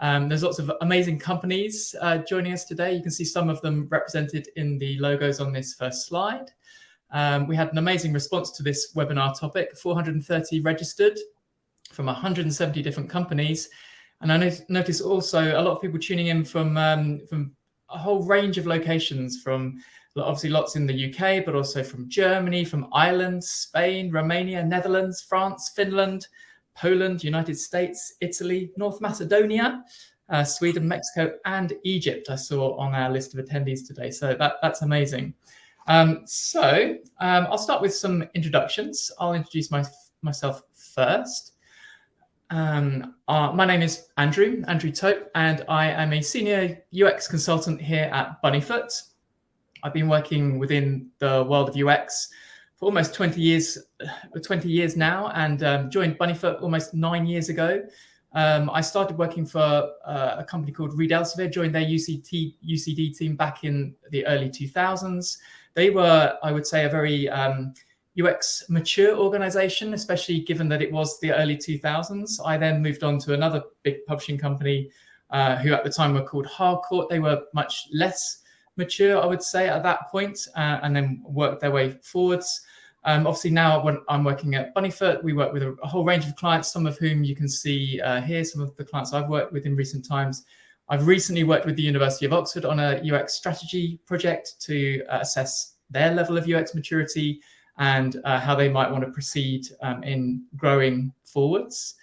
There's lots of amazing companies joining us today. You can see some of them represented in the logos on this first slide. We had an amazing response to this webinar topic, 430 registered from 170 different companies. And I notice also a lot of people tuning in from a whole range of locations, from obviously lots in the UK, but also from Germany, from Ireland, Spain, Romania, Netherlands, France, Finland, Poland, United States, Italy, North Macedonia, Sweden, Mexico, and Egypt I saw on our list of attendees today. So that's amazing. I'll start with some introductions. I'll introduce myself first. My name is Andrew Tope, and I am a senior UX consultant here at Bunnyfoot. I've been working within the world of UX for almost 20 years now, and joined Bunnyfoot almost 9 years ago. I started working for a company called Reed Elsevier, joined their UCD team back in the early 2000s. They were, I would say, a very UX mature organization, especially given that it was the early 2000s. I then moved on to another big publishing company who at the time were called Harcourt. They were much less mature, I would say, at that point, and then worked their way forwards. Obviously now when I'm working at Bunnyfoot, we work with a whole range of clients, some of whom you can see here, some of the clients I've worked with in recent times. I've recently worked with the University of Oxford on a UX strategy project to assess their level of UX maturity and how they might want to proceed in growing forwards.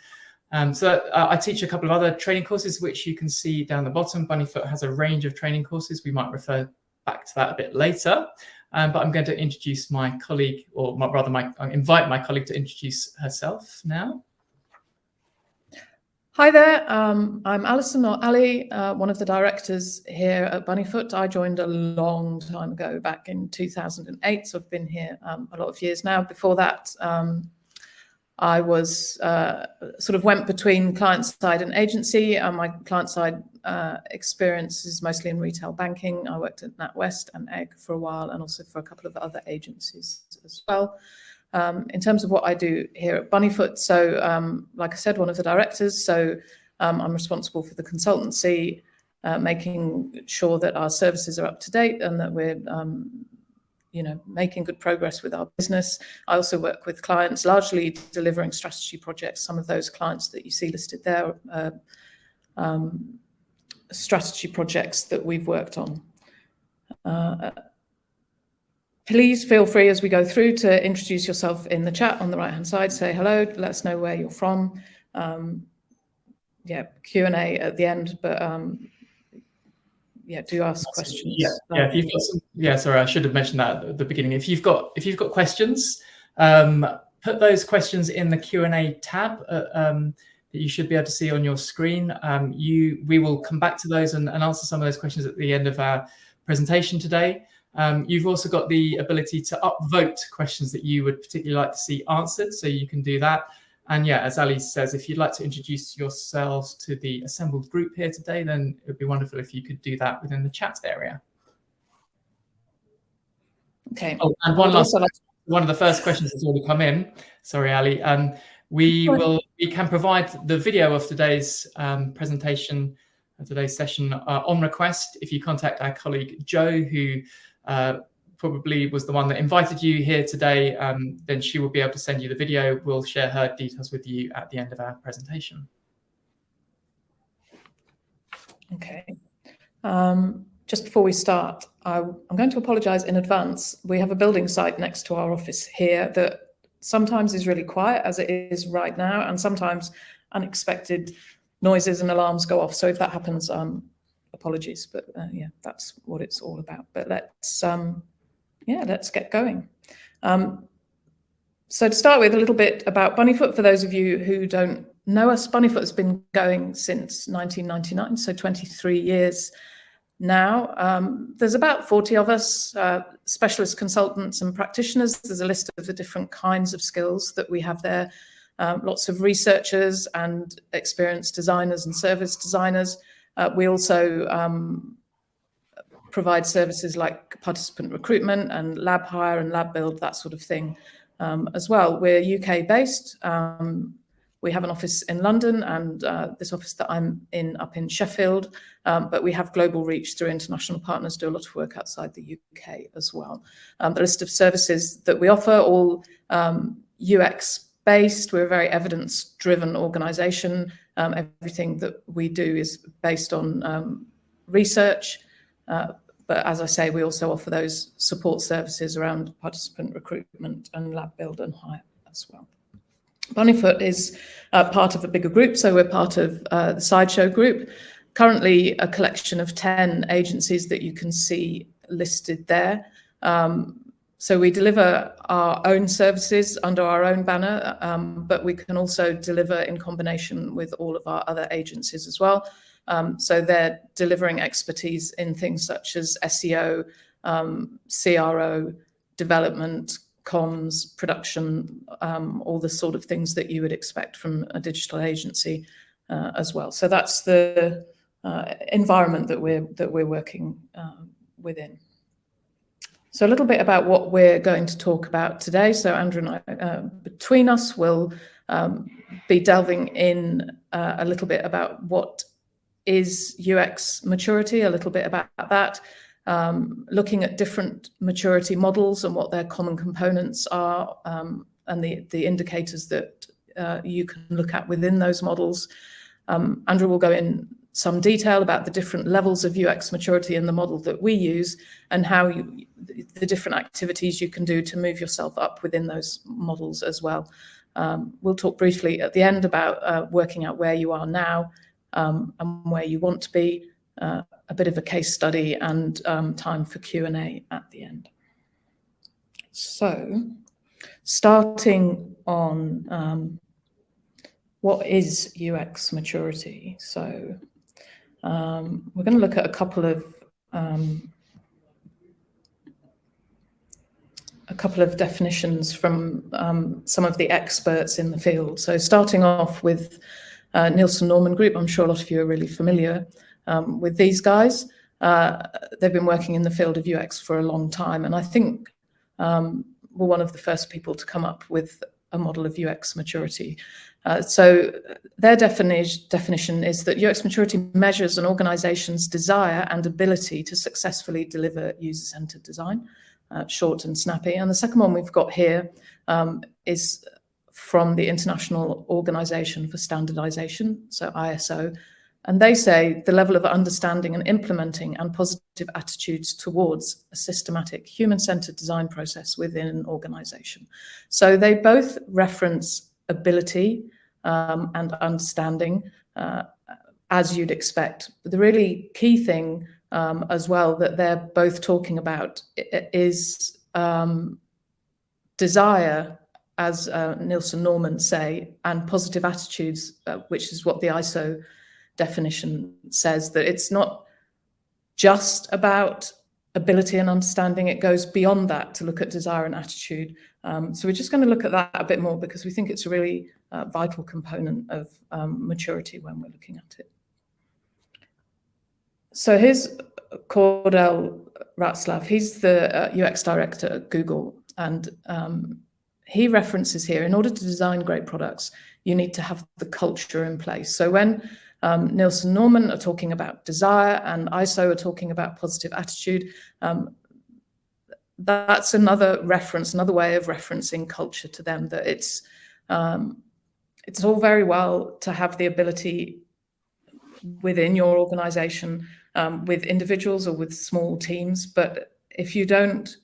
I teach a couple of other training courses, which you can see down the bottom. Bunnyfoot has a range of training courses. We might refer back to that a bit later. But I'm going to introduce my colleague, or invite my colleague to introduce herself now. Hi there, I'm Alison, or Ali, one of the directors here at Bunnyfoot. I joined a long time ago, back in 2008, so I've been here a lot of years now. Before that, I was sort of went between client side and agency. My client side experience is mostly in retail banking. I worked at NatWest and Egg for a while, and also for a couple of other agencies as well. In terms of what I do here at Bunnyfoot, so like I said, one of the directors, so I'm responsible for the consultancy, making sure that our services are up to date and that we're making good progress with our business. I also work with clients, largely delivering strategy projects. Some of those clients that you see listed there are strategy projects that we've worked on. Please feel free as we go through to introduce yourself in the chat on the right-hand side. Say hello, let us know where you're from. Q&A at the end, but do ask questions. If you've got some, sorry, I should have mentioned that at the beginning. If you've got questions, put those questions in the Q&A tab that you should be able to see on your screen. We will come back to those and answer some of those questions at the end of our presentation today. You've also got the ability to upvote questions that you would particularly like to see answered, so you can do that. And as Ali says, if you'd like to introduce yourselves to the assembled group here today, then it would be wonderful if you could do that within the chat area. Okay. Oh, and one of the first questions that's already come in. Sorry, Ali. We can provide the video of today's presentation, today's session on request. If you contact our colleague Jo, who probably was the one that invited you here today, then she will be able to send you the video. We'll share her details with you at the end of our presentation. Okay. Just before we start, I'm going to apologise in advance. We have a building site next to our office here that sometimes is really quiet, as it is right now, and sometimes unexpected noises and alarms go off. So if that happens, apologies, but that's what it's all about. But let's get going. So to start with, a little bit about Bunnyfoot. For those of you who don't know us, Bunnyfoot has been going since 1999, so 23 years now. There's about 40 of us, specialist consultants and practitioners. There's a list of the different kinds of skills that we have there. Lots of researchers and experienced designers and service designers. We also provide services like participant recruitment and lab hire and lab build, that sort of thing as well. We're UK based. We have an office in London and this office that I'm in up in Sheffield, but we have global reach through international partners, do a lot of work outside the UK as well. The list of services that we offer, all UX based. We're a very evidence-driven organisation. Everything that we do is based on research, but as I say, we also offer those support services around participant recruitment and lab build and hire as well. Bunnyfoot is part of a bigger group, so we're part of the Sideshow group. Currently a collection of 10 agencies that you can see listed there. So we deliver our own services under our own banner, but we can also deliver in combination with all of our other agencies as well. So they're delivering expertise in things such as SEO, CRO, development, comms, production, all the sort of things that you would expect from a digital agency as well. So that's the environment that we're working within. So a little bit about what we're going to talk about today. So Andrew and I, between us, will be delving in a little bit about what is UX maturity, a little bit about that, looking at different maturity models and what their common components are, and the indicators that you can look at within those models. Andrew will go in some detail about the different levels of UX maturity in the model that we use and how the different activities you can do to move yourself up within those models as well. We'll talk briefly at the end about working out where you are now and where you want to be, a bit of a case study and time for Q&A at the end. So starting on what is UX maturity? So we're going to look at a couple of definitions from some of the experts in the field. So starting off with Nielsen Norman Group, I'm sure a lot of you are really familiar with these guys. They've been working in the field of UX for a long time, and I think were one of the first people to come up with a model of UX maturity. So their definition is that UX maturity measures an organization's desire and ability to successfully deliver user-centered design, short and snappy. And the second one we've got here is from the International Organization for Standardization, so ISO. And they say the level of understanding and implementing and positive attitudes towards a systematic human-centered design process within an organization. So they both reference ability and understanding, as you'd expect. But the really key thing as well that they're both talking about is desire, as Nielsen Norman say, and positive attitudes, which is what the ISO definition says, that it's not just about ability and understanding, it goes beyond that to look at desire and attitude. So we're just going to look at that a bit more because we think it's a really vital component of maturity when we're looking at it. So here's Cordell Ratzlaff. He's the UX director at Google, and he references here, in order to design great products, you need to have the culture in place. So when Nielsen Norman are talking about desire and ISO are talking about positive attitude, that's another reference, another way of referencing culture to them, that it's all very well to have the ability within your organization with individuals or with small teams, but if you don't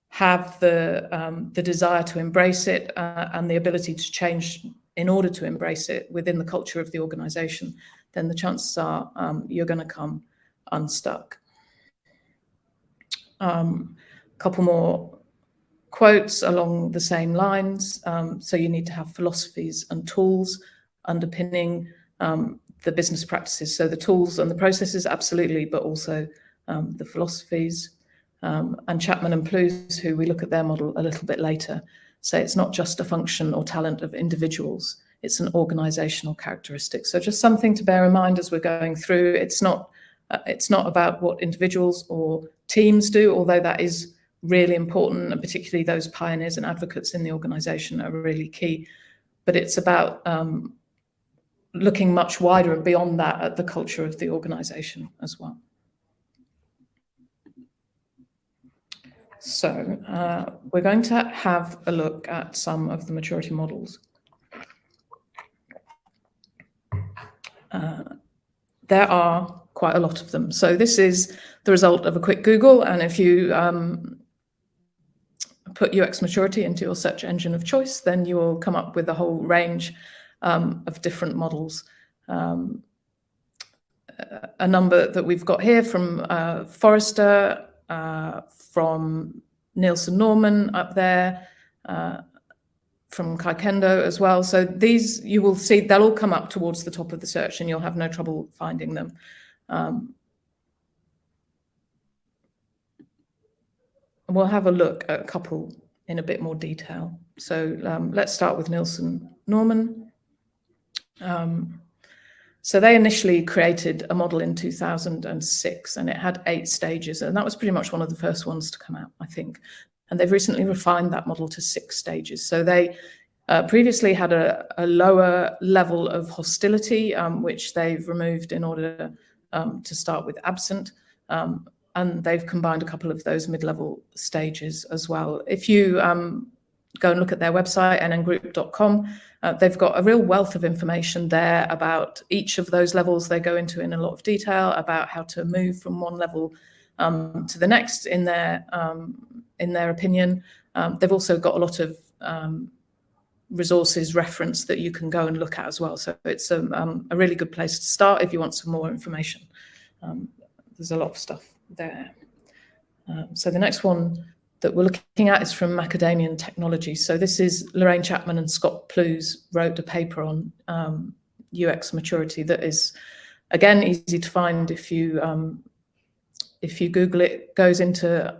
have the desire to embrace it and the ability to change in order to embrace it within the culture of the organization, then the chances are you're going to come unstuck. Couple more quotes along the same lines. So you need to have philosophies and tools underpinning the business practices. So the tools and the processes, absolutely, but also the philosophies. And Chapman and Plews, who we look at their model a little bit later, say it's not just a function or talent of individuals, it's an organizational characteristic. So just something to bear in mind as we're going through. It's not about what individuals or teams do, although that is really important, and particularly those pioneers and advocates in the organization are really key. but it's about looking much wider and beyond that at the culture of the organization as well. So we're going to have a look at some of the maturity models. There are quite a lot of them. So this is the result of a quick Google, and if you put UX maturity into your search engine of choice, then you will come up with a whole range of different models. A number that we've got here from Forrester, from Nielsen Norman up there, from Kaikendo as well. So these, you will see, they'll all come up towards the top of the search and you'll have no trouble finding them. We'll have a look at a couple in a bit more detail. So let's start with Nielsen Norman. So they initially created a model in 2006 and it had 8 stages, and that was pretty much one of the first ones to come out, I think. And they've recently refined that model to 6 stages. So they previously had a lower level of hostility, which they've removed in order to start with absent. And they've combined a couple of those mid-level stages as well. If you go and look at their website, nngroup.com, they've got a real wealth of information there about each of those levels. They go into in a lot of detail about how to move from one level to the next in their opinion. They've also got a lot of resources reference that you can go and look at as well. So it's a really good place to start if you want some more information. There's a lot of stuff there. So the next one that we're looking at is from Macadamian Technology. So this is Lorraine Chapman and Scott Plews wrote a paper on UX maturity that is, again, easy to find if you Google it. Goes into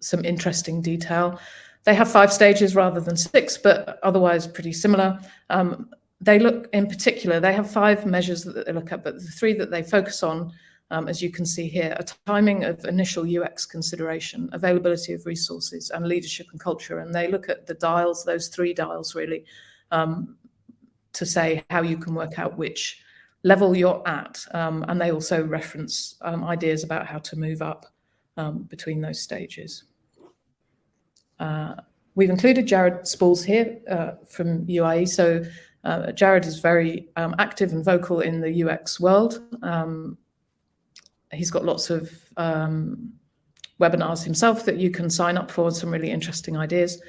some interesting detail. They have 5 stages rather than 6, but otherwise pretty similar. They look, in particular, they have 5 measures that they look at, but the 3 that they focus on, as you can see here, are timing of initial UX consideration, availability of resources, and leadership and culture. And they look at the dials, those 3 dials really, to say how you can work out which level you're at. And they also reference ideas about how to move up between those stages. We've included Jared Spalls here from UIE. So Jared is very active and vocal in the UX world. He's got lots of webinars himself that you can sign up for, some really interesting ideas.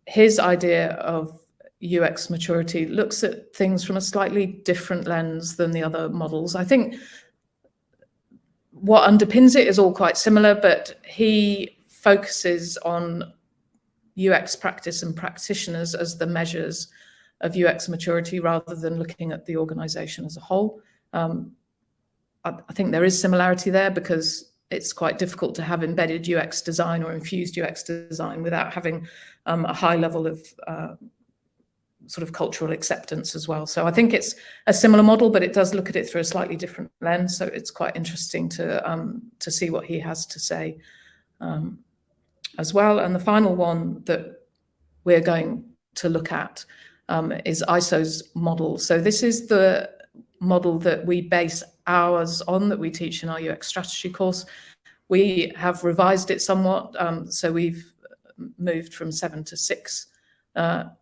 His idea of UX maturity looks at things from a slightly different lens than the other models. I think what underpins it is all quite similar, but he focuses on UX practice and practitioners as the measures of UX maturity rather than looking at the organization as a whole. I think there is similarity there because it's quite difficult to have embedded UX design or infused UX design without having a high level of sort of cultural acceptance as well. So I think it's a similar model, but it does look at it through a slightly different lens. So it's quite interesting to see what he has to say as well. And the final one that we're going to look at is ISO's model. So this is the model that we base ours on, that we teach in our UX strategy course. We have revised it somewhat. So we've moved from 7 to 6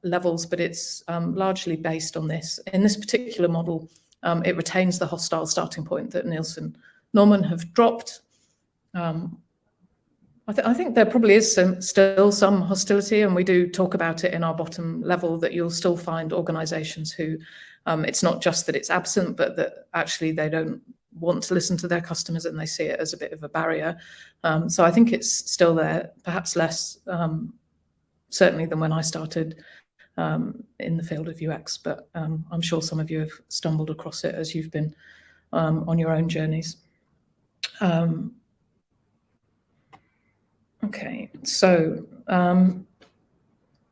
levels, but it's largely based on this. In this particular model, it retains the hostile starting point that Nielsen Norman have dropped. I think there probably is still some hostility, and we do talk about it in our bottom level, that you'll still find organizations who it's not just that it's absent, but that actually they don't want to listen to their customers and they see it as a bit of a barrier. So I think it's still there, perhaps less certainly than when I started in the field of UX, but I'm sure some of you have stumbled across it as you've been on your own journeys. Okay, so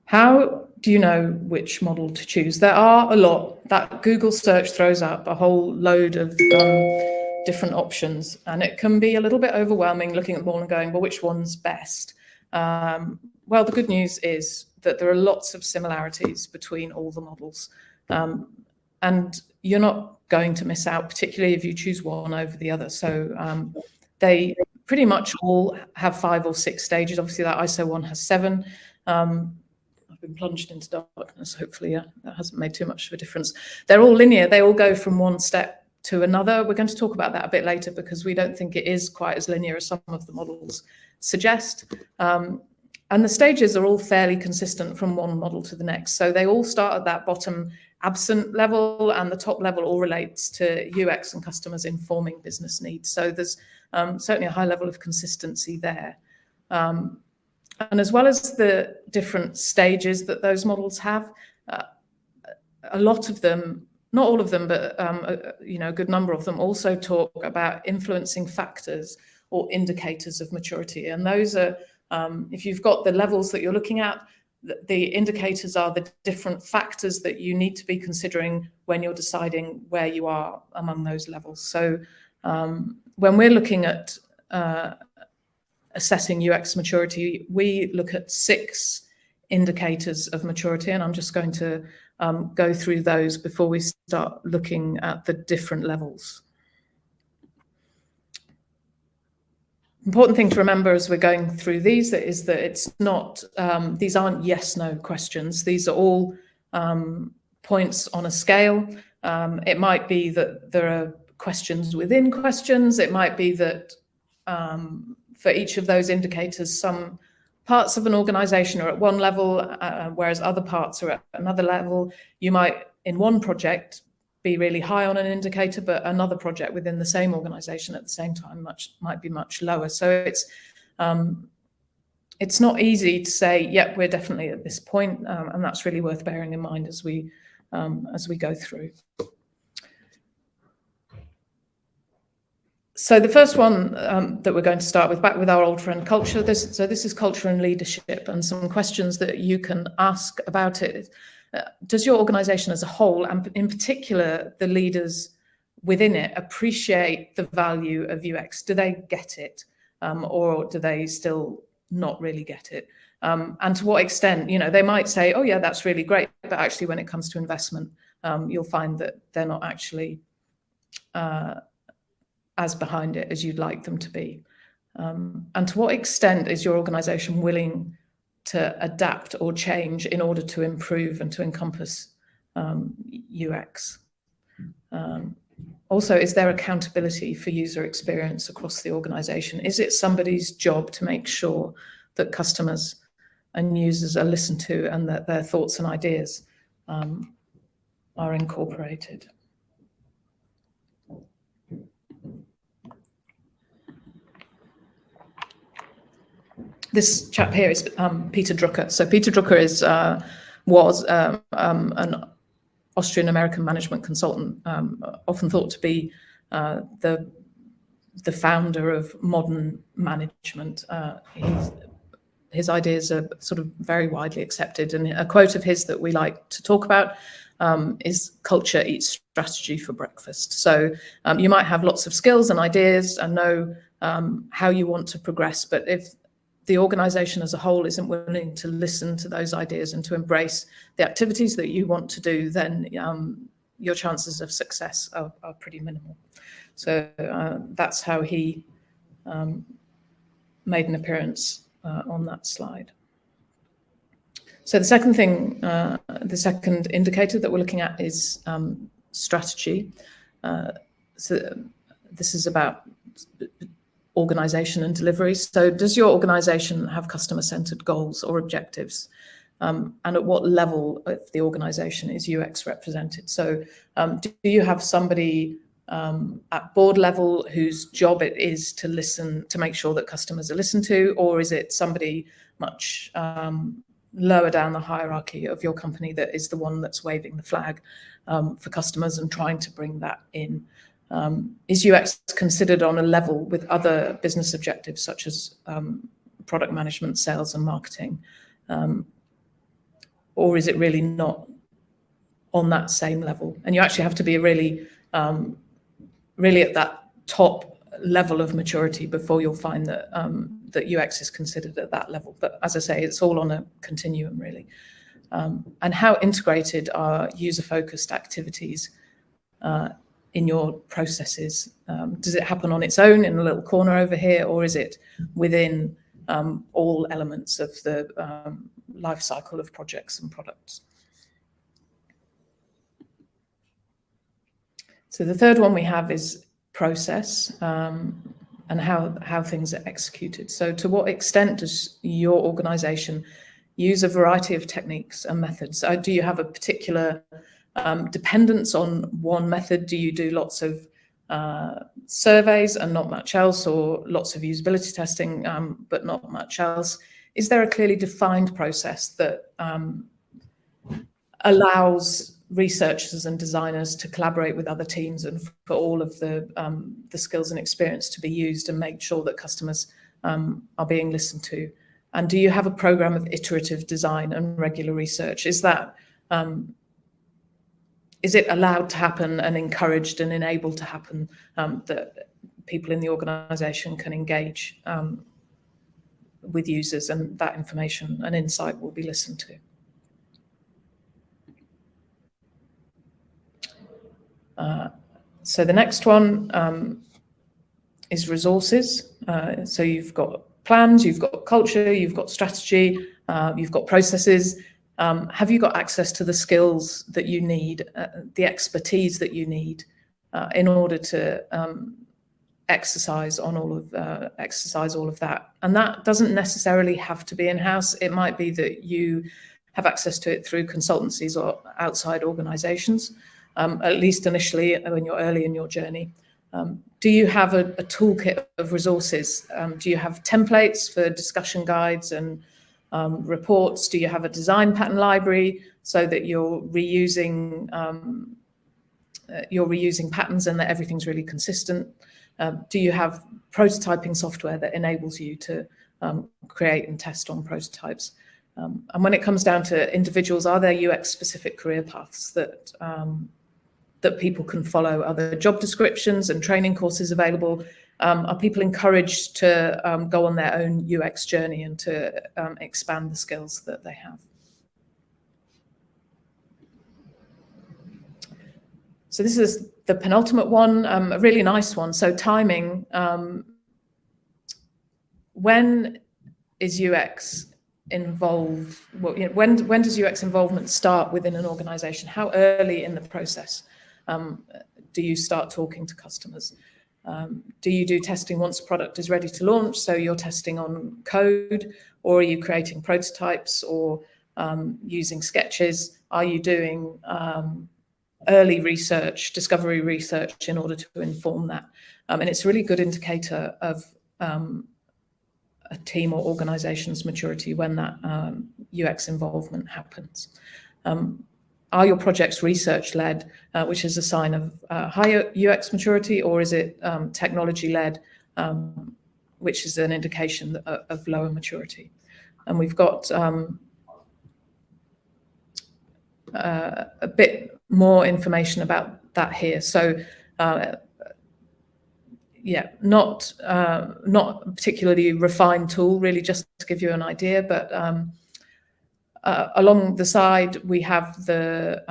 how do you know which model to choose? There are a lot. That Google search throws up a whole load of different options, and it can be a little bit overwhelming looking at them all and going, well, which one's best? Well, the good news is that there are lots of similarities between all the models. And you're not going to miss out, particularly if you choose one over the other. So they pretty much all have 5 or 6 stages. Obviously, that ISO one has 7. I've been plunged into darkness. Hopefully, that hasn't made too much of a difference. They're all linear. They all go from one step to another. We're going to talk about that a bit later because we don't think it is quite as linear as some of the models suggest. And the stages are all fairly consistent from one model to the next. So they all start at that bottom absent level, and the top level all relates to UX and customers informing business needs. So there's certainly a high level of consistency there. And as well as the different stages that those models have, a lot of them, not all of them, but a good number of them also talk about influencing factors or indicators of maturity. And those are, if you've got the levels that you're looking at, the indicators are the different factors that you need to be considering when you're deciding where you are among those levels. So when we're looking at assessing UX maturity, we look at 6 indicators of maturity, and I'm just going to go through those before we start looking at the different levels. Important thing to remember as we're going through these is that it's not, these aren't yes/no questions. These are all points on a scale. It might be that there are questions within questions. It might be that for each of those indicators, some parts of an organization are at one level, whereas other parts are at another level. You might, in one project, be really high on an indicator, but another project within the same organization at the same time might be much lower. So it's not easy to say, yep, we're definitely at this point, and that's really worth bearing in mind as we go through. So the first one that we're going to start with, back with our old friend culture. This is culture and leadership, and some questions that you can ask about it. Does your organization as a whole, and in particular the leaders within it, appreciate the value of UX? Do they get it, or do they still not really get it? And to what extent? They might say, oh yeah, that's really great, but actually when it comes to investment, you'll find that they're not actually as behind it as you'd like them to be. And to what extent is your organization willing to adapt or change in order to improve and to encompass UX? Also, is there accountability for user experience across the organization? Is it somebody's job to make sure that customers and users are listened to and that their thoughts and ideas are incorporated? This chap here is Peter Drucker. So Peter Drucker was an Austrian-American management consultant, often thought to be the founder of modern management. His ideas are sort of very widely accepted, and a quote of his that we like to talk about is "Culture eats strategy for breakfast." So you might have lots of skills and ideas and know how you want to progress, but if the organization as a whole isn't willing to listen to those ideas and to embrace the activities that you want to do, then your chances of success are pretty minimal. So that's how he made an appearance on that slide. So the second thing, the second indicator that we're looking at is strategy. So this is about organization and delivery. So does your organization have customer-centered goals or objectives? And at what level of the organization is UX represented? So do you have somebody at board level whose job it is to listen, to make sure that customers are listened to, or is it somebody much lower down the hierarchy of your company that is the one that's waving the flag for customers and trying to bring that in? Is UX considered on a level with other business objectives such as product management, sales and marketing? Or is it really not on that same level? And you actually have to be really at that top level of maturity before you'll find that that UX is considered at that level. But as I say, it's all on a continuum, really. And how integrated are user-focused activities in your processes? Does it happen on its own in a little corner over here, or is it within all elements of the life cycle of projects and products? So the third one we have is process and how things are executed. So to what extent does your organization use a variety of techniques and methods? Do you have a particular dependence on one method? Do you do lots of surveys and not much else, or lots of usability testing but not much else? Is there a clearly defined process that allows researchers and designers to collaborate with other teams and for all of the skills and experience to be used and make sure that customers are being listened to? And do you have a program of iterative design and regular research? Is that is it allowed to happen and encouraged and enabled to happen, that people in the organization can engage with users, and that information and insight will be listened to? So the next one is resources. So you've got plans, you've got culture, you've got strategy, you've got processes. Have you got access to the skills that you need, the expertise that you need in order to exercise all of that? And that doesn't necessarily have to be in-house. It might be that you have access to it through consultancies or outside organizations. At least initially, when you're early in your journey. Do you have a toolkit of resources? Do you have templates for discussion guides and reports? Do you have a design pattern library so that you're reusing patterns and that everything's really consistent? Do you have prototyping software that enables you to create and test on prototypes? And when it comes down to individuals, are there UX-specific career paths that people can follow? Are there job descriptions and training courses available? Are people encouraged to go on their own UX journey and to expand the skills that they have? So this is the penultimate one, a really nice one. So timing. When is UX involved? Well, when does UX involvement start within an organization? How early in the process do you start talking to customers? Do you do testing once a product is ready to launch? So you're testing on code, or are you creating prototypes or using sketches? Are you doing early research, discovery research in order to inform that? And it's a really good indicator of a team or organization's maturity when that UX involvement happens. Are your projects research-led, which is a sign of higher UX maturity, or is it technology-led, which is an indication of lower maturity? And we've got a bit more information about that here. So yeah, not a particularly refined tool, really, just to give you an idea, but along the side, we have the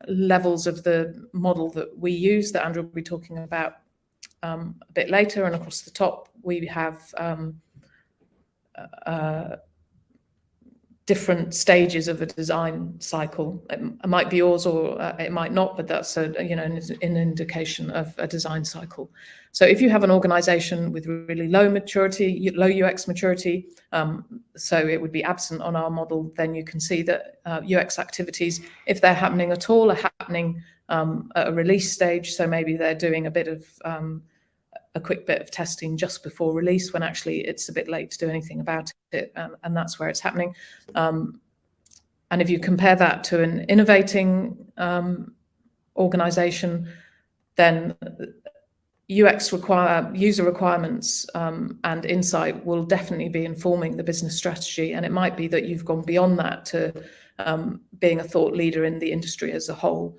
levels of the model that we use that Andrew will be talking about a bit later. And across the top, we have different stages of a design cycle. It might be yours or it might not, but that's an indication of a design cycle. So if you have an organization with really low maturity, low UX maturity, so it would be absent on our model, then you can see that UX activities, if they're happening at all, are happening at a release stage. So maybe they're doing a bit of a quick bit of testing just before release, when actually it's a bit late to do anything about it, and that's where it's happening. And if you compare that to an innovating organization, then user requirements and insight will definitely be informing the business strategy. And it might be that you've gone beyond that to being a thought leader in the industry as a whole.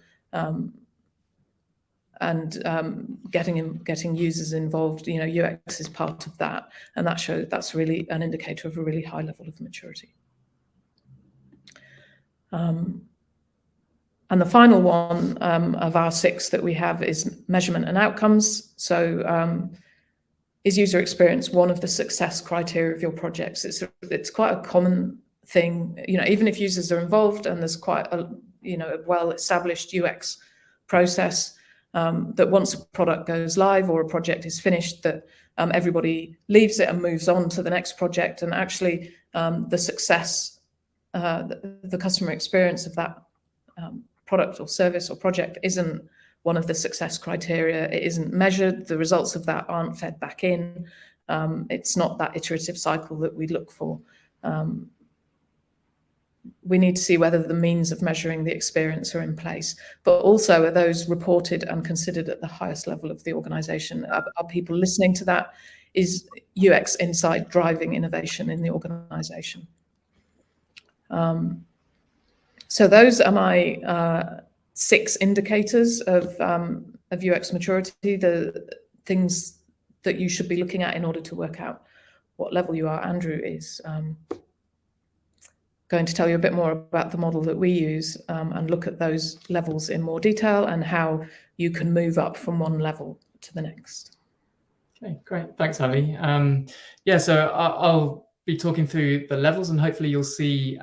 getting users involved. UX is part of that, and that's really an indicator of a really high level of maturity. And the final one of our 6 that we have is measurement and outcomes. So is user experience one of the success criteria of your projects? It's quite a common thing, even if users are involved and there's quite a well-established UX process, that once a product goes live or a project is finished, that everybody leaves it and moves on to the next project. And actually the success, the customer experience of that product or service or project isn't one of the success criteria. It isn't measured. The results of that aren't fed back in. It's not that iterative cycle that we look for. We need to see whether the means of measuring the experience are in place, but also are those reported and considered at the highest level of the organization? Are people listening to that? Is UX insight driving innovation in the organization? So those are my 6 indicators of UX maturity, the things that you should be looking at in order to work out what level you are. Andrew is going to tell you a bit more about the model that we use and look at those levels in more detail and how you can move up from one level to the next. Okay, great. Thanks, Ali. So I'll be talking through the levels, and hopefully you'll see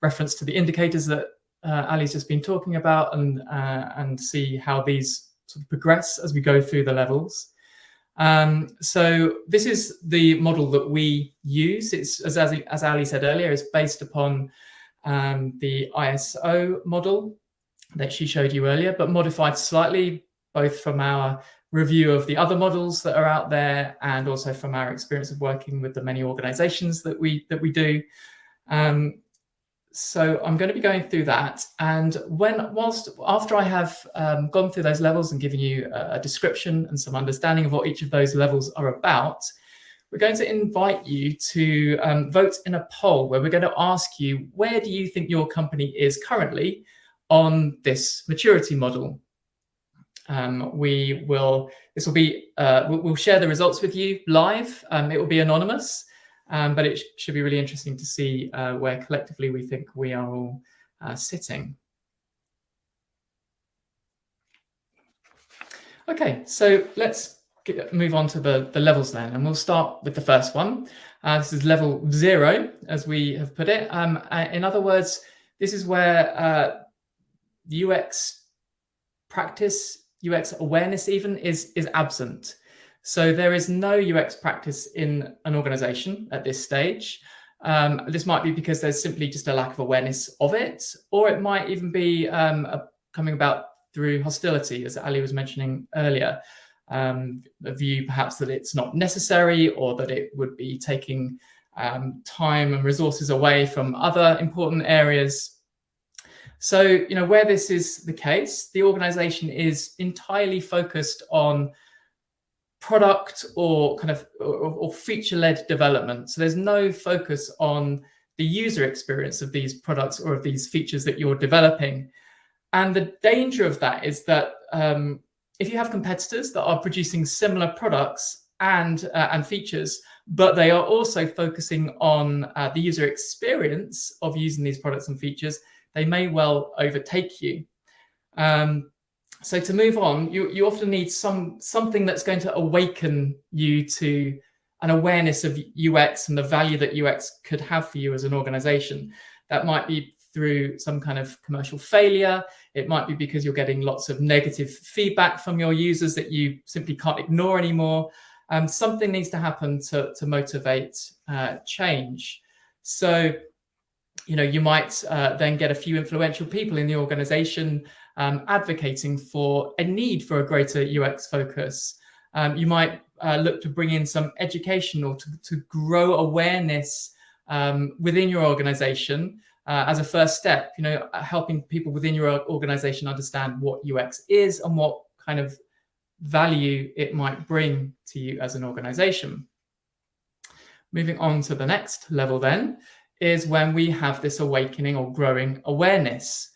reference to the indicators that Ali's just been talking about, and see how these sort of progress as we go through the levels. So this is the model that we use. It's, as Ali said earlier, it's based upon the ISO model that she showed you earlier, but modified slightly, both from our review of the other models that are out there and also from our experience of working with the many organizations that we do. So I'm going to be going through that, and after I have gone through those levels and given you a description and some understanding of what each of those levels are about, we're going to invite you to vote in a poll where we're going to ask you, where do you think your company is currently on this maturity model? We'll share the results with you live. It will be anonymous. But it should be really interesting to see where collectively we think we are all sitting. Okay, so let's move on to the levels then, and we'll start with the first one. This is level 0, as we have put it. In other words, this is where UX practice, UX awareness even, is absent. So there is no UX practice in an organization at this stage. This might be because there's simply just a lack of awareness of it, or it might even be coming about through hostility, as Ali was mentioning earlier. The view perhaps that it's not necessary, or that it would be taking time and resources away from other important areas. So, where this is the case, the organization is entirely focused on product or feature-led development. So there's no focus on the user experience of these products or of these features that you're developing. And the danger of that is that if you have competitors that are producing similar products and features, but they are also focusing on the user experience of using these products and features, they may well overtake you. So to move on, you often need something that's going to awaken you to an awareness of UX and the value that UX could have for you as an organization. That might be through some kind of commercial failure. It might be because you're getting lots of negative feedback from your users that you simply can't ignore anymore. Something needs to happen to motivate change. So, you might then get a few influential people in the organization advocating for a need for a greater UX focus. You might look to bring in some education or to grow awareness within your organization as a first step, helping people within your organization understand what UX is and what kind of value it might bring to you as an organization. Moving on to the next level then is when we have this awakening or growing awareness.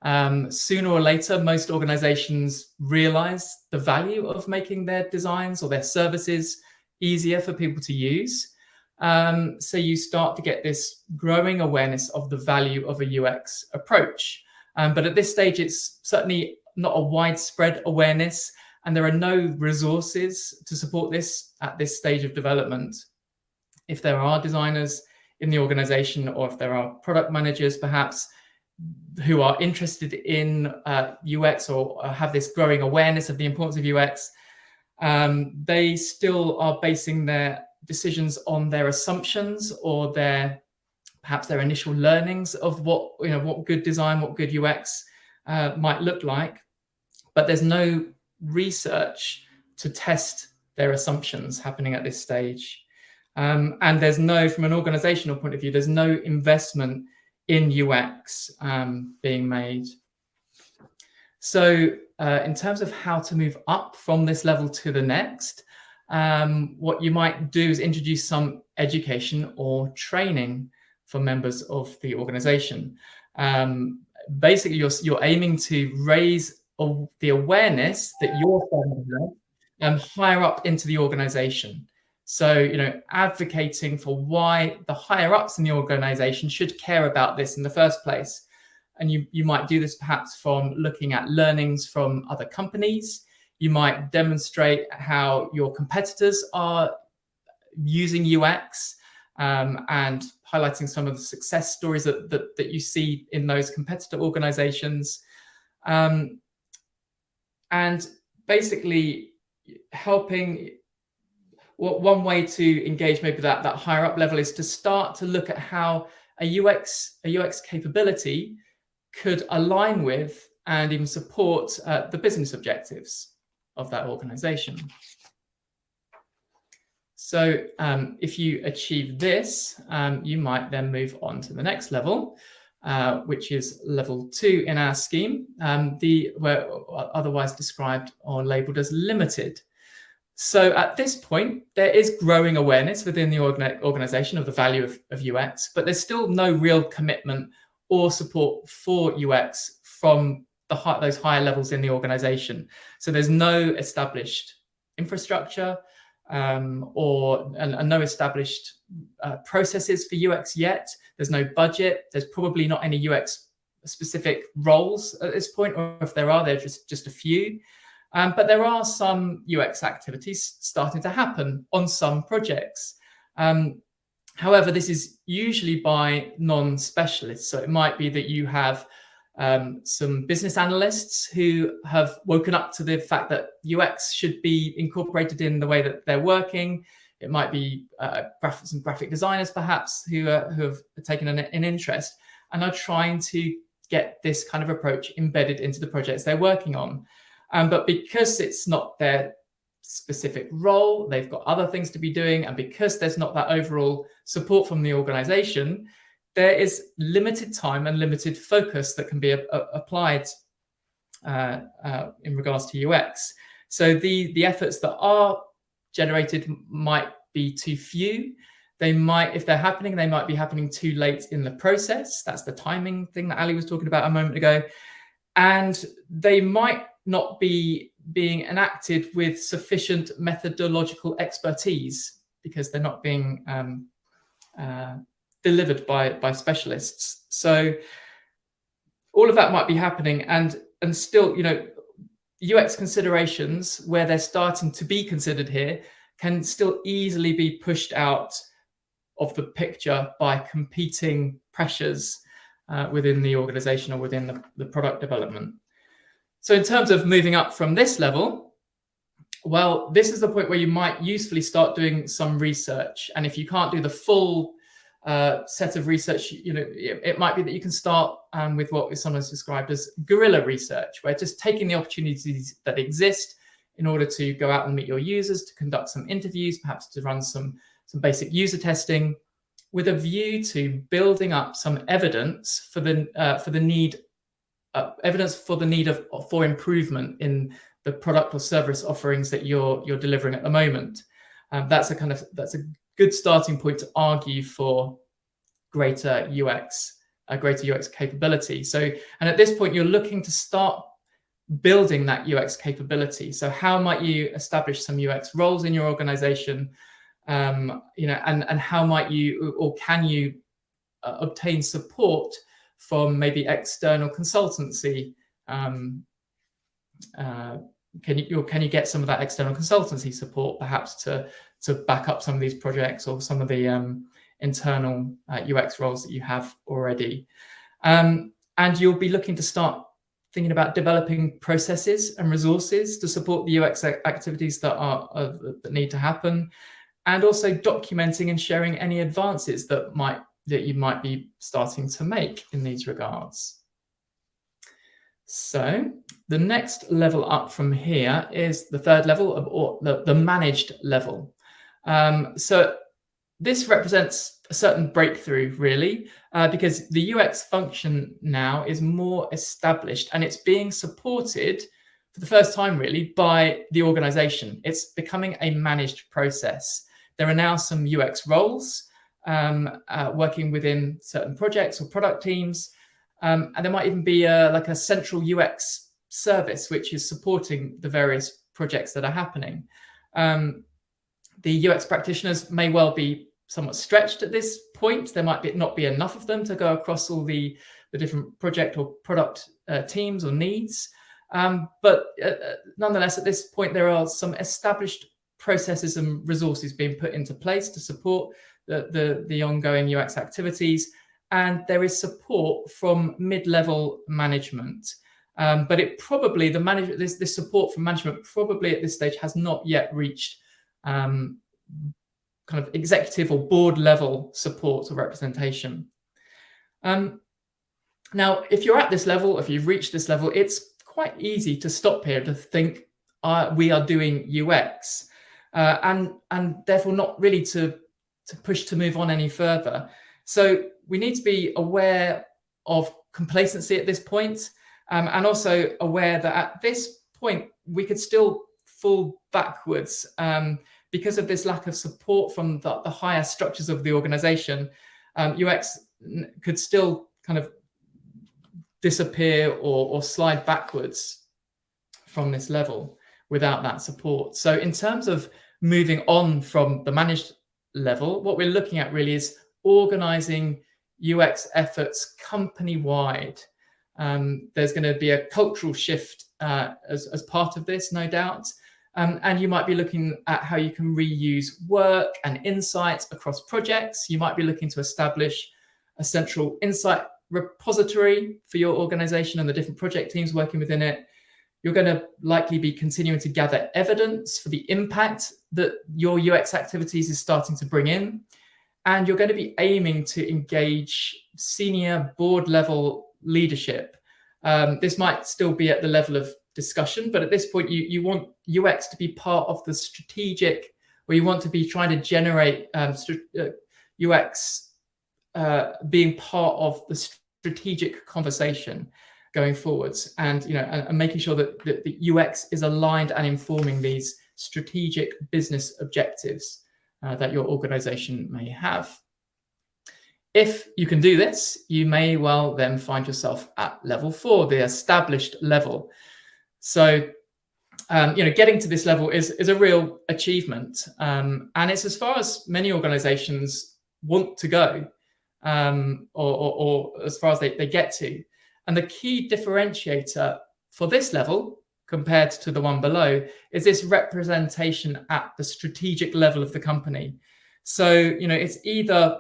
Sooner or later, most organizations realize the value of making their designs or their services easier for people to use. So you start to get this growing awareness of the value of a UX approach. But at this stage, it's certainly not a widespread awareness, and there are no resources to support this at this stage of development. If there are designers in the organization, or if there are product managers perhaps who are interested in UX or have this growing awareness of the importance of UX, they still are basing their decisions on their assumptions or perhaps their initial learnings of what good design, what good UX might look like. But there's no research to test their assumptions happening at this stage. And there's no, from an organizational point of view, there's no investment in UX being made. So in terms of how to move up from this level to the next, what you might do is introduce some education or training for members of the organization. Basically, you're aiming to raise the awareness that you're starting to have higher up into the organization. So, advocating for why the higher ups in the organization should care about this in the first place. And you might do this perhaps from looking at learnings from other companies. You might demonstrate how your competitors are using UX and highlighting some of the success stories that you see in those competitor organizations. And basically helping. One way to engage maybe that higher up level is to start to look at how a UX capability could align with and even support the business objectives of that organization. So if you achieve this, you might then move on to the next level, which is level 2 in our scheme, where otherwise described or labeled as limited. So at this point, there is growing awareness within the organization of the value of UX, but there's still no real commitment or support for UX from those higher levels in the organization. So there's no established infrastructure and no established processes for UX yet. There's no budget. There's probably not any UX specific roles at this point, or if there are, they're just a few. But there are some UX activities starting to happen on some projects. However, this is usually by non-specialists. So it might be that you have some business analysts who have woken up to the fact that UX should be incorporated in the way that they're working. It might be some graphic designers, perhaps, who have taken an interest and are trying to get this kind of approach embedded into the projects they're working on. But because it's not their specific role, they've got other things to be doing, and because there's not that overall support from the organization, there is limited time and limited focus that can be applied in regards to UX. So the efforts that are generated might be too few. They might, if they're happening, they might be happening too late in the process. That's the timing thing that Ali was talking about a moment ago. And they might not be being enacted with sufficient methodological expertise because they're not being delivered by specialists. So all of that might be happening, and still, UX considerations where they're starting to be considered here can still easily be pushed out of the picture by competing pressures within the organization or within the product development. So in terms of moving up from this level, well, this is the point where you might usefully start doing some research. And if you can't do the full set of research, it might be that you can start with what is sometimes described as guerrilla research, where just taking the opportunities that exist in order to go out and meet your users, to conduct some interviews, perhaps to run some basic user testing, with a view to building up some evidence for the need for improvement in the product or service offerings that you're delivering at the moment. That's a good starting point to argue for greater UX a greater UX capability. So, and at this point, you're looking to start building that UX capability. So how might you establish some UX roles in your organization? And how might you, or can you obtain support from maybe external consultancy? Can you get some of that external consultancy support, perhaps to back up some of these projects or some of the internal UX roles that you have already? And you'll be looking to start thinking about developing processes and resources to support the UX activities that need to happen, and also documenting and sharing any advances that you might be starting to make in these regards. So the next level up from here is the third level, or the managed level. So this represents a certain breakthrough, really, because the UX function now is more established and it's being supported for the first time, really, by the organization. It's becoming a managed process. There are now some UX roles working within certain projects or product teams. And there might even be like a central UX service which is supporting the various projects that are happening. The UX practitioners may well be somewhat stretched at this point. There might not be enough of them to go across all the different project or product teams or needs. But nonetheless, at this point, there are some established processes and resources being put into place to support the ongoing UX activities. And there is support from mid-level management. But it probably, this support from management probably at this stage has not yet reached kind of executive or board level support or representation. Now, if you're at this level, if you've reached this level, it's quite easy to stop here to think we are doing UX, and therefore not really to push to move on any further. So we need to be aware of complacency at this point, and also aware that at this point we could still fall backwards because of this lack of support from the higher structures of the organization. UX could still kind of disappear or slide backwards from this level without that support. So in terms of moving on from the managed level, what we're looking at really is organizing UX efforts company-wide. There's going to be a cultural shift as part of this, no doubt. And you might be looking at how you can reuse work and insights across projects. You might be looking to establish a central insight repository for your organization and the different project teams working within it. You're going to likely be continuing to gather evidence for the impact that your UX activities is starting to bring in. And you're going to be aiming to engage senior board level leadership. This might still be at the level of discussion, but at this point you want UX to be part of the strategic, or you want to be trying to generate UX being part of the strategic conversation going forwards, and and making sure that the UX is aligned and informing these strategic business objectives that your organization may have. If you can do this, you may well then find yourself at level 4, the established level. So, getting to this level is a real achievement, and it's as far as many organizations want to go, or as far as they get to. And the key differentiator for this level compared to the one below is this representation at the strategic level of the company. So, it's either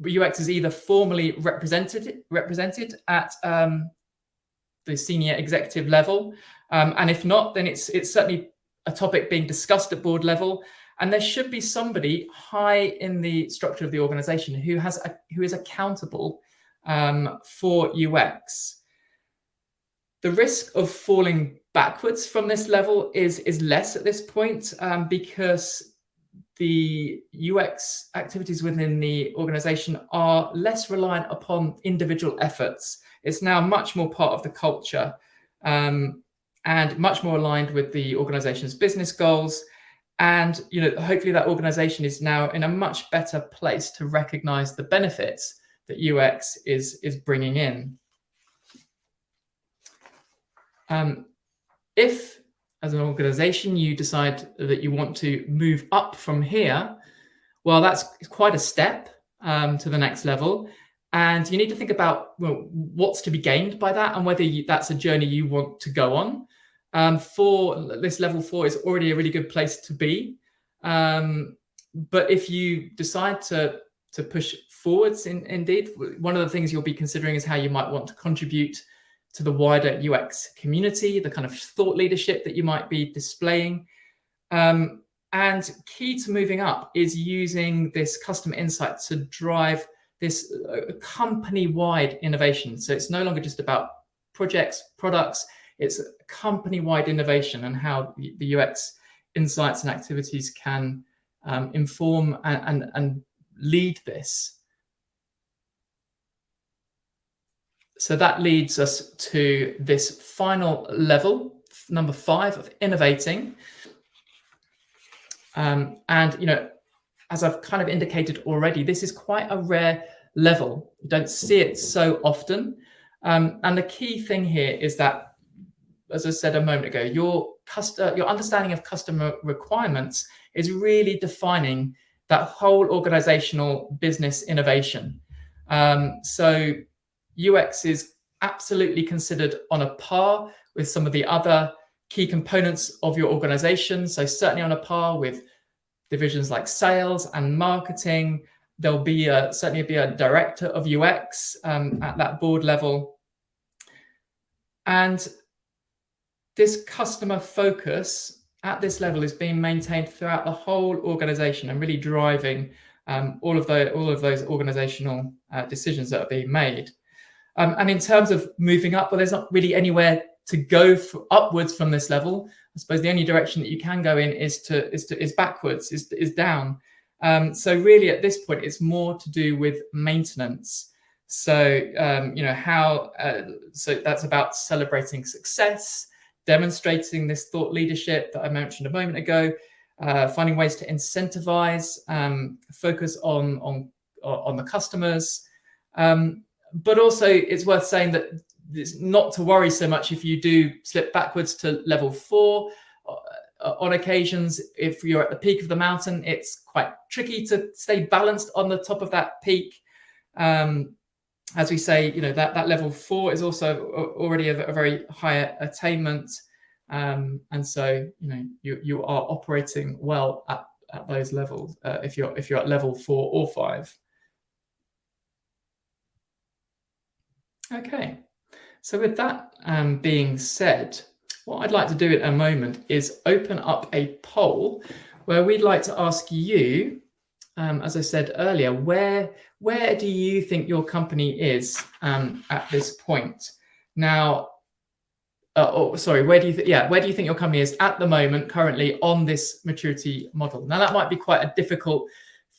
UX is either formally represented at the senior executive level, and if not, then it's certainly a topic being discussed at board level. And there should be somebody high in the structure of the organization who is accountable for UX. The risk of falling backwards from this level is less at this point, because the UX activities within the organization are less reliant upon individual efforts. It's now much more part of the culture, and much more aligned with the organization's business goals. And hopefully that organization is now in a much better place to recognize the benefits that UX is bringing in. If, as an organization, you decide that you want to move up from here, well, that's quite a step to the next level. And you need to think about, well, what's to be gained by that and whether that's a journey you want to go on. For this level 4 is already a really good place to be. But if you decide to push forwards, indeed, one of the things you'll be considering is how you might want to contribute to the wider UX community, the kind of thought leadership that you might be displaying. And key to moving up is using this customer insight to drive this company-wide innovation. So it's no longer just about projects, products, it's company-wide innovation and how the UX insights and activities can inform and lead this. So that leads us to this final level, number 5, of innovating. And, as I've kind of indicated already, this is quite a rare level. You don't see it so often. And the key thing here is that, as I said a moment ago, your understanding of customer requirements is really defining that whole organizational business innovation. So UX is absolutely considered on a par with some of the other key components of your organization. So certainly on a par with divisions like sales and marketing. There'll be certainly be a director of UX at that board level. And this customer focus at this level is being maintained throughout the whole organization and really driving all of those organizational decisions that are being made. And in terms of moving up, well, there's not really anywhere to go upwards from this level. I suppose the only direction that you can go in is backwards, is down. So really, at this point, it's more to do with maintenance. So so that's about celebrating success, demonstrating this thought leadership that I mentioned a moment ago, finding ways to incentivize, focus on the customers. But also, it's worth saying that it's not to worry so much if you do slip backwards to level 4. On occasions, if you're at the peak of the mountain, it's quite tricky to stay balanced on the top of that peak. As we say, that level 4 is also already a very high attainment. And so, you are operating well at those levels if you're at level 4 or 5. Okay. So with that being said, what I'd like to do in a moment is open up a poll where we'd like to ask you, as I said earlier, where do you think your company is at this point? Now, where do you think your company is at the moment, currently on this maturity model? Now, that might be quite a difficult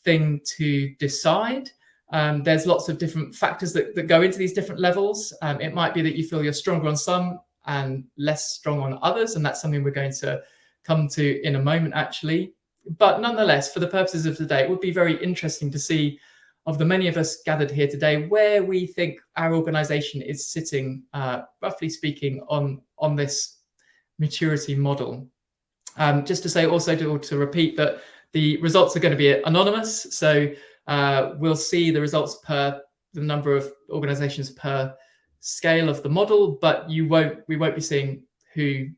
thing to decide. There's lots of different factors that go into these different levels. It might be that you feel you're stronger on some and less strong on others, and that's something we're going to come to in a moment, actually. But nonetheless, for the purposes of today, it would be very interesting to see, of the many of us gathered here today, where we think our organization is sitting, roughly speaking, on this maturity model. Just to say, also to repeat that the results are going to be anonymous. So we'll see the results per the number of organizations per scale of the model, but we won't be seeing who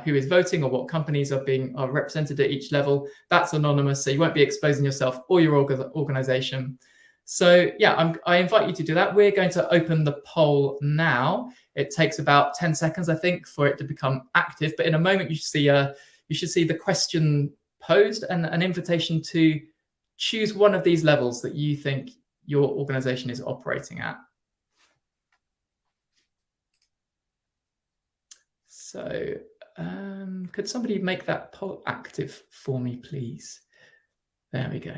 is voting or what companies are represented at each level. That's anonymous, so you won't be exposing yourself or your organization. So yeah, I invite you to do that. We're going to open the poll now. It takes about 10 seconds, I think, for it to become active. But in a moment, you should see the question posed and an invitation to choose one of these levels that you think your organization is operating at. So could somebody make that poll active for me, please? There we go.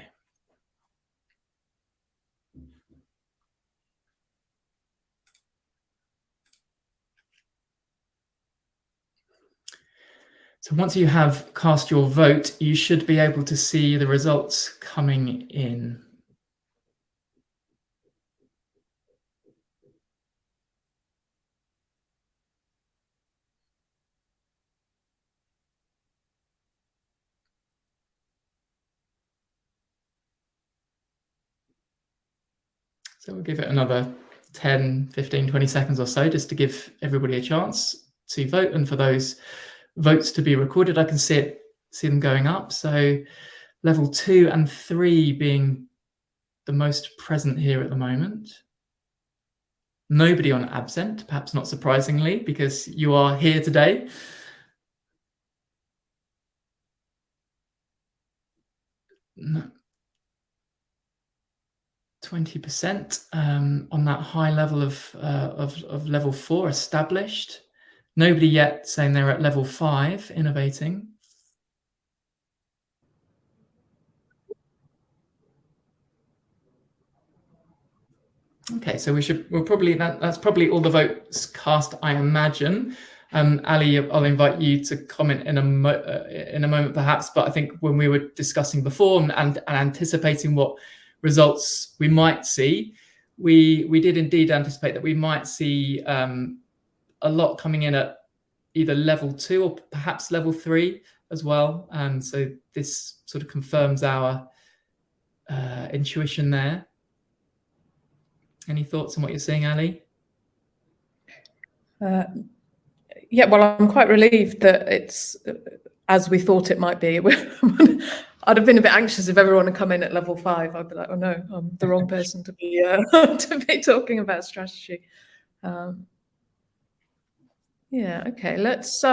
So once you have cast your vote, you should be able to see the results coming in. So we'll give it another 10, 15, 20 seconds or so just to give everybody a chance to vote, and for those votes to be recorded. I can see them going up. So level 2 and 3 being the most present here at the moment. Nobody on absent, perhaps not surprisingly, because you are here today. No. 20% on that high level of level 4 established. Nobody yet saying they're at level 5 innovating. Okay, so that's probably all the votes cast, I imagine. Ali, I'll invite you to comment in a moment, perhaps. But I think when we were discussing before and anticipating what results we might see, we did indeed anticipate that we might see a lot coming in at either level 2 or perhaps level 3 as well. And so this sort of confirms our intuition there. Any thoughts on what you're seeing, Ali? Yeah, well, I'm quite relieved that it's as we thought it might be. I'd have been a bit anxious if everyone had come in at level 5. I'd be like, oh no, I'm the wrong person to be to be talking about strategy. Yeah, okay. Let's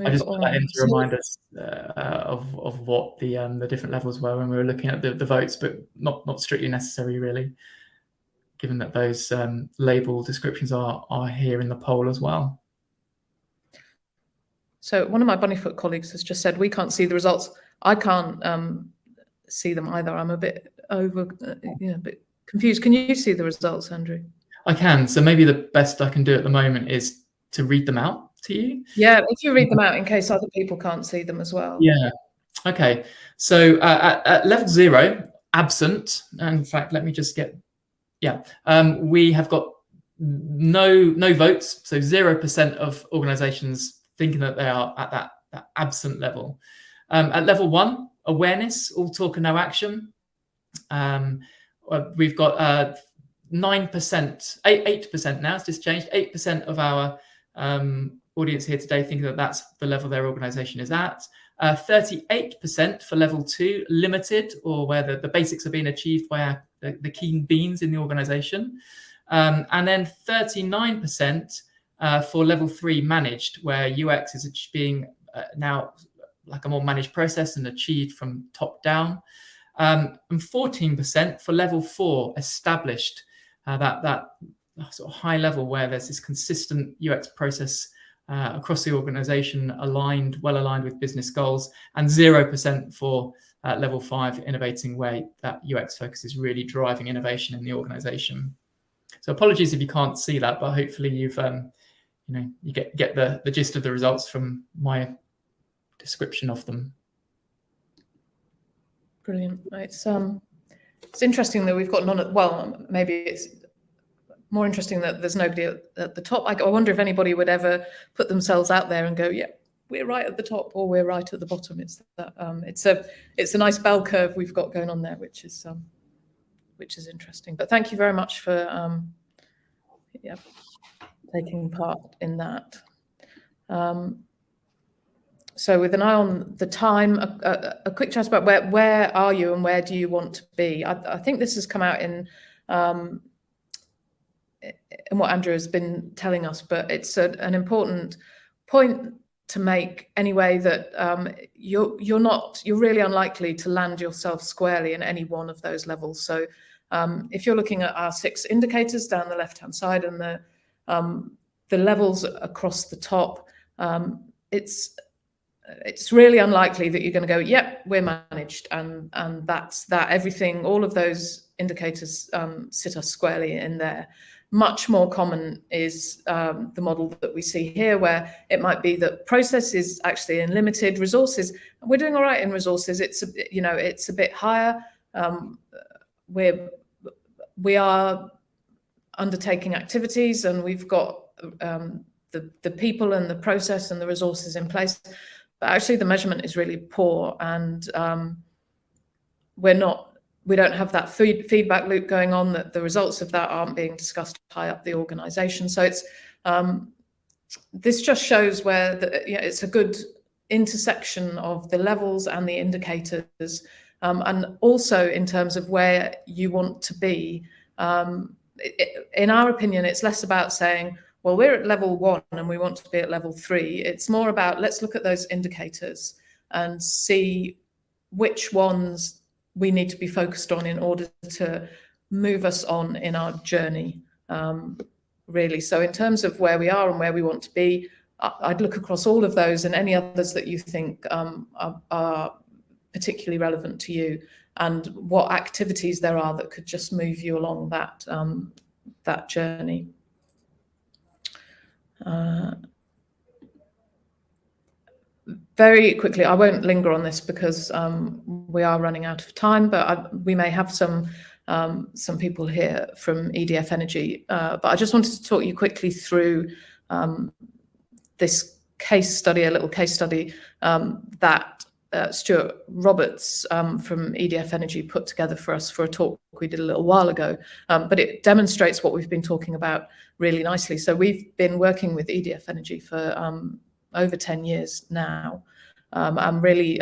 I just put that in to remind us of what the different levels were when we were looking at the votes, but not strictly necessary, really, given that those label descriptions are here in the poll as well. So one of my Bunnyfoot colleagues has just said we can't see the results. I can't see them either. I'm a bit a bit confused. Can you see the results, Andrew? I can. So maybe the best I can do at the moment is to read them out to you. Yeah, if you read them out in case other people can't see them as well. Yeah. Okay. So at level 0, absent. And in fact, let me just get. Yeah. We have got no votes. So 0% of organisations thinking that they are at that absent level. At level 1, awareness, all talk and no action. We've got 9%, 8% now. It's just changed. 8% of our audience here today thinking that that's the level their organisation is at. 38% for level 2, limited, or where the basics are being achieved by the keen beans in the organisation. And then 39% for level 3, managed, where UX is being now like a more managed process and achieved from top down. And 14% for level 4, established, that sort of high level where there's this consistent UX process across the organization, well aligned with business goals, and 0% for level 5, innovating, where that UX focus is really driving innovation in the organization. So apologies if you can't see that, but hopefully you've you get the gist of the results from my description of them. Brilliant. It's interesting that we've got none. Well, maybe it's more interesting that there's nobody at the top. I wonder if anybody would ever put themselves out there and go, yeah, we're right at the top or we're right at the bottom. It's that it's a nice bell curve we've got going on there, which is interesting. But thank you very much for taking part in that. So with an eye on the time, a quick chat about where are you and where do you want to be? I think this has come out in what Andrew has been telling us, but it's an important point to make anyway, that you're really unlikely to land yourself squarely in any one of those levels. So if you're looking at our 6 indicators down the left-hand side and the levels across the top, it's really unlikely that you're going to go, yep, we're managed, and that's that. Everything, all of those indicators sit us squarely in there. Much more common is the model that we see here, where it might be that process is actually in limited, resources, we're doing all right in resources. It's a bit higher. We are undertaking activities, and we've got the people and the process and the resources in place. but actually the measurement is really poor, and we don't have that feedback loop going on, that the results of that aren't being discussed high up the organization. So it's this just shows where it's a good intersection of the levels and the indicators, and also in terms of where you want to be. In our opinion, it's less about saying, well, we're at level 1 and we want to be at level 3. It's more about, let's look at those indicators and see which ones we need to be focused on in order to move us on in our journey, really. So in terms of where we are and where we want to be, I'd look across all of those and any others that you think are particularly relevant to you, and what activities there are that could just move you along that journey. Very quickly, I won't linger on this because we are running out of time, but we may have some people here from EDF Energy. But I just wanted to talk you quickly through this case study, a little case study that Stuart Roberts from EDF Energy put together for us for a talk we did a little while ago. But it demonstrates what we've been talking about really nicely. So we've been working with EDF Energy for over 10 years now, and really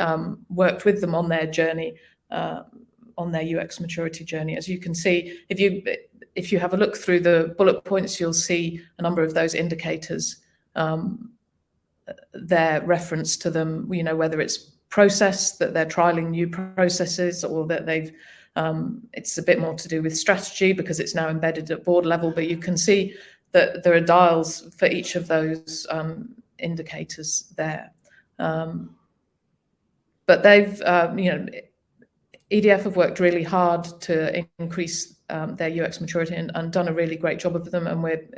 worked with them on their journey, on their UX maturity journey. As you can see, if you have a look through the bullet points, you'll see a number of those indicators, their reference to them, whether it's process, that they're trialing new processes, or that they've, it's a bit more to do with strategy because it's now embedded at board level, but you can see that there are dials for each of those indicators there. But they've, EDF have worked really hard to increase their UX maturity and done a really great job of them, and we're,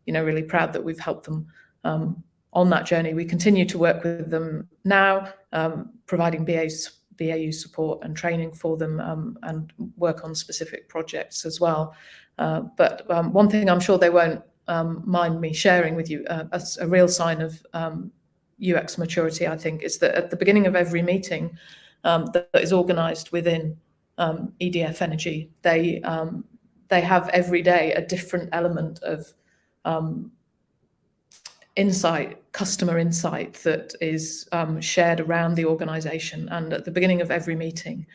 really proud that we've helped them on that journey. We continue to work with them now, providing BAU support and training for them, and work on specific projects as well. But one thing I'm sure they won't mind me sharing with you, as a real sign of UX maturity, I think, is that at the beginning of every meeting that is organised within EDF Energy, they have every day a different element of customer insight that is shared around the organisation. And at the beginning of every meeting,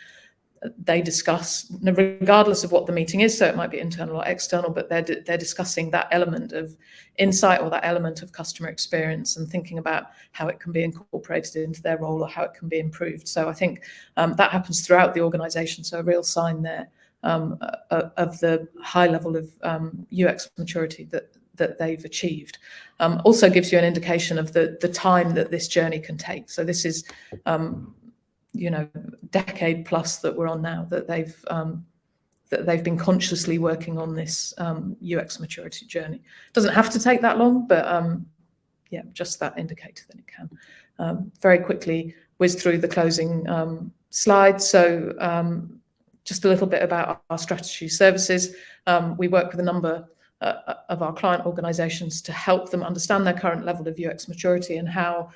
they discuss, regardless of what the meeting is, so it might be internal or external, but they're discussing that element of insight or that element of customer experience and thinking about how it can be incorporated into their role or how it can be improved. So I think that happens throughout the organisation. So a real sign there of the high level of UX maturity that they've achieved. Also gives you an indication of the time that this journey can take. So this is decade plus that we're on now, that they've been consciously working on this UX maturity journey. It doesn't have to take that long, but yeah, just that indicator that it can. Very quickly whiz through the closing slides. So just a little bit about our strategy services. We work with a number of our client organizations to help them understand their current level of UX maturity and how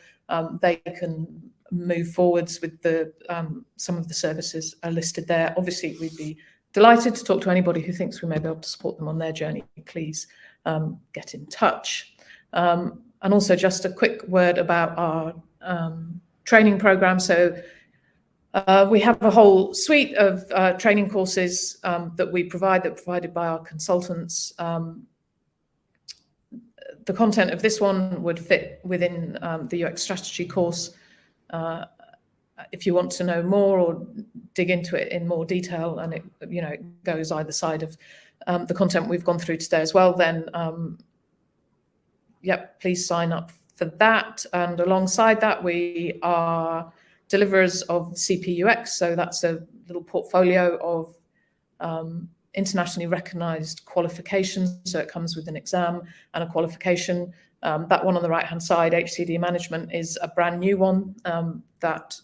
they can move forwards with some of the services are listed there. Obviously, we'd be delighted to talk to anybody who thinks we may be able to support them on their journey. Please get in touch. And also just a quick word about our training program. So we have a whole suite of training courses that we provide, that are provided by our consultants. The content of this one would fit within the UX strategy course. If you want to know more or dig into it in more detail, and it goes either side of the content we've gone through today as well, then please sign up for that. And alongside that, we are deliverers of CPUX. So that's a little portfolio of internationally recognized qualifications. So it comes with an exam and a qualification. That one on the right-hand side, HCD management, is a brand new one that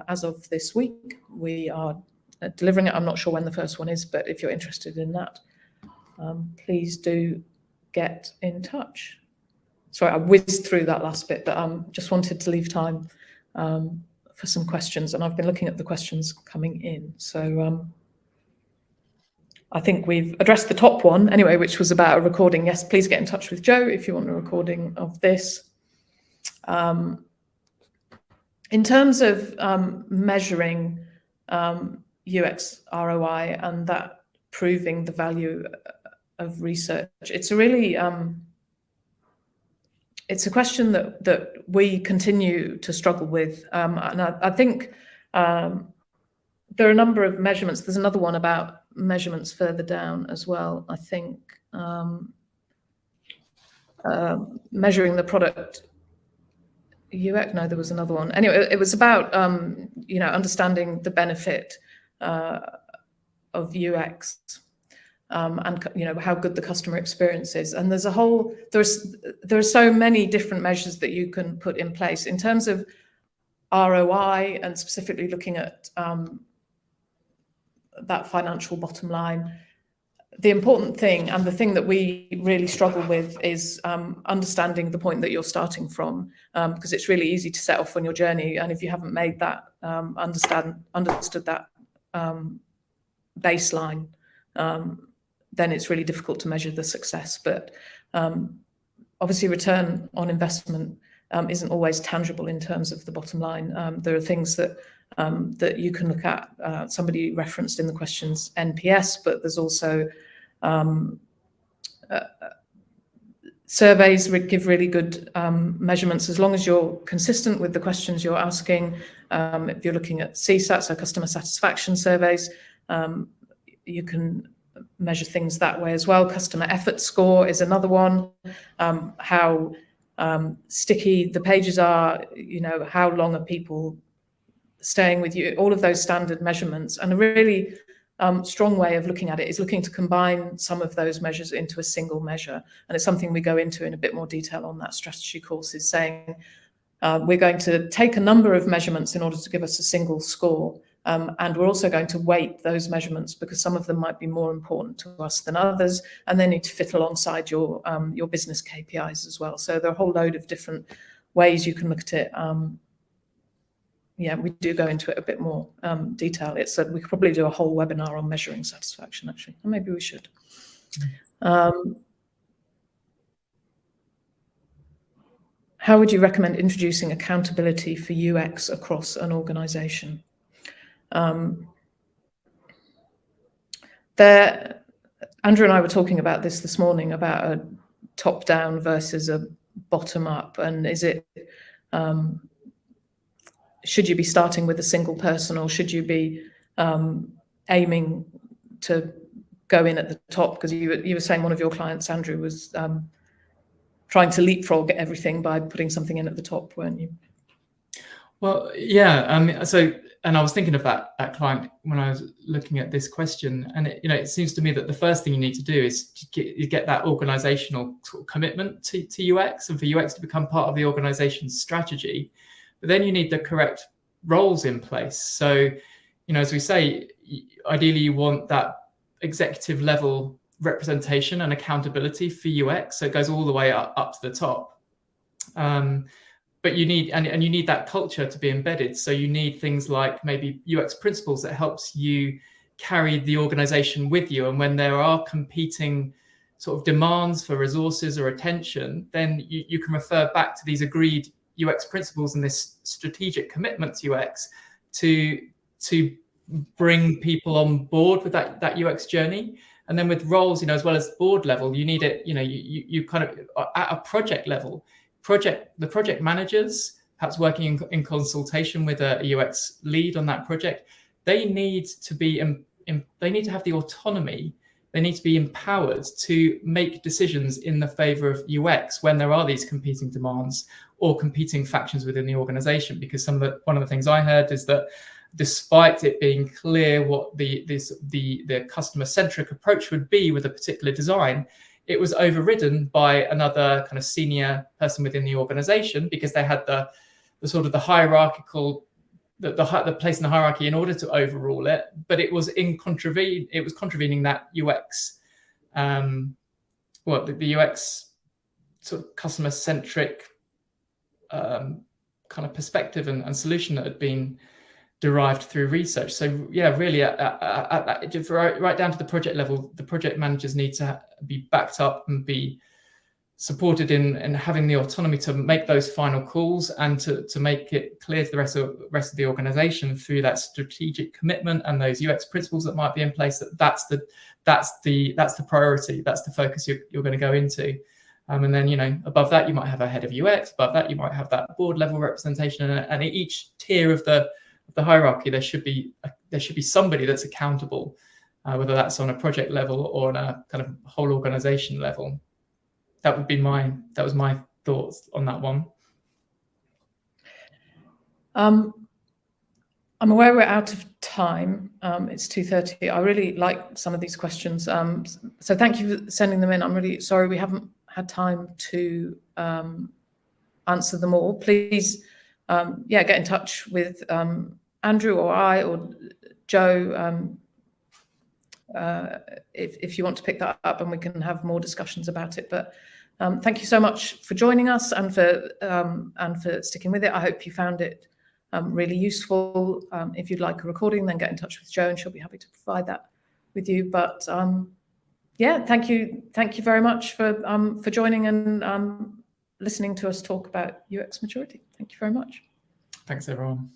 as of this week, we are delivering it. I'm not sure when the first one is, but if you're interested in that, please do get in touch. Sorry, I whizzed through that last bit, but just wanted to leave time for some questions, and I've been looking at the questions coming in. So I think we've addressed the top one anyway, which was about a recording. Yes, please get in touch with Joe if you want a recording of this. In terms of measuring UX ROI and that proving the value of research, it's a really it's a question that we continue to struggle with, and I think there are a number of measurements. There's another one about measurements further down as well. I think measuring the product UX. No, there was another one. Anyway, it was about understanding the benefit of UX and how good the customer experience is. And there are so many different measures that you can put in place in terms of ROI, and specifically looking at that financial bottom line. The important thing, and the thing that we really struggle with, is understanding the point that you're starting from, because it's really easy to set off on your journey, and if you haven't made that understood that baseline, then it's really difficult to measure the success. But obviously, return on investment isn't always tangible in terms of the bottom line. There are things that you can look at. Somebody referenced in the questions NPS, but there's also surveys give really good measurements, as long as you're consistent with the questions you're asking. If you're looking at CSAT, so customer satisfaction surveys, you can measure things that way as well. Customer effort score is another one. How sticky the pages are, how long are people staying with you, all of those standard measurements. And a really strong way of looking at it is looking to combine some of those measures into a single measure. And it's something we go into in a bit more detail on that strategy course, is saying we're going to take a number of measurements in order to give us a single score. And we're also going to weight those measurements because some of them might be more important to us than others, and they need to fit alongside your business KPIs as well. So there are a whole load of different ways you can look at it. We do go into it a bit more detail. We could probably do a whole webinar on measuring satisfaction, actually. Or maybe we should. How would you recommend introducing accountability for UX across an organization? Andrew and I were talking about this morning, about a top-down versus a bottom-up, and is it should you be starting with a single person, or should you be aiming to go in at the top? Because you were saying one of your clients, Andrew, was trying to leapfrog everything by putting something in at the top, weren't you? Well, yeah. And I was thinking of that client when I was looking at this question, and it seems to me that the first thing you need to do is to get that organizational sort of commitment to UX, and for UX to become part of the organization's strategy. But then you need the correct roles in place. So, as we say, ideally you want that executive level representation and accountability for UX, so it goes all the way up to the top. But you need and you need that culture to be embedded. So you need things like maybe UX principles that helps you carry the organization with you. And when there are competing sort of demands for resources or attention, then you can refer back to these agreed UX principles and this strategic commitment to UX to bring people on board with that UX journey. And then with roles, as well as board level, you need it, you kind of at a project level. The project managers, perhaps working in consultation with a UX lead on that project, they need to have the autonomy. They need to be empowered to make decisions in the favor of UX when there are these competing demands or competing factions within the organization. Because one of the things I heard is that despite it being clear what the customer-centric approach would be with a particular design, it was overridden by another kind of senior person within the organization, because they had the sort of the hierarchical, the place in the hierarchy in order to overrule it, but it was contravening that UX, the UX sort of customer-centric kind of perspective and solution that had been derived through research. So yeah, really right down to the project level, the project managers need to be backed up and be supported in having the autonomy to make those final calls and to make it clear to the rest of the organization through that strategic commitment and those UX principles that might be in place, that's the priority, that's the focus you're going to go into. And then, you know, above that, you might have a head of UX. Above that, you might have that board level representation. And at each tier of the hierarchy, there should be somebody that's accountable, whether that's on a project level or on a kind of whole organization level. That was my thoughts on that one. I'm aware we're out of time. It's 2:30. I really like some of these questions. So thank you for sending them in. I'm really sorry we haven't had time to answer them all. Please, get in touch with Andrew or I or Joe if you want to pick that up, and we can have more discussions about it. But thank you so much for joining us and for sticking with it. I hope you found it really useful. If you'd like a recording, then get in touch with Jo, and she'll be happy to provide that with you. But thank you very much for joining and listening to us talk about UX maturity. Thank you very much. Thanks, everyone.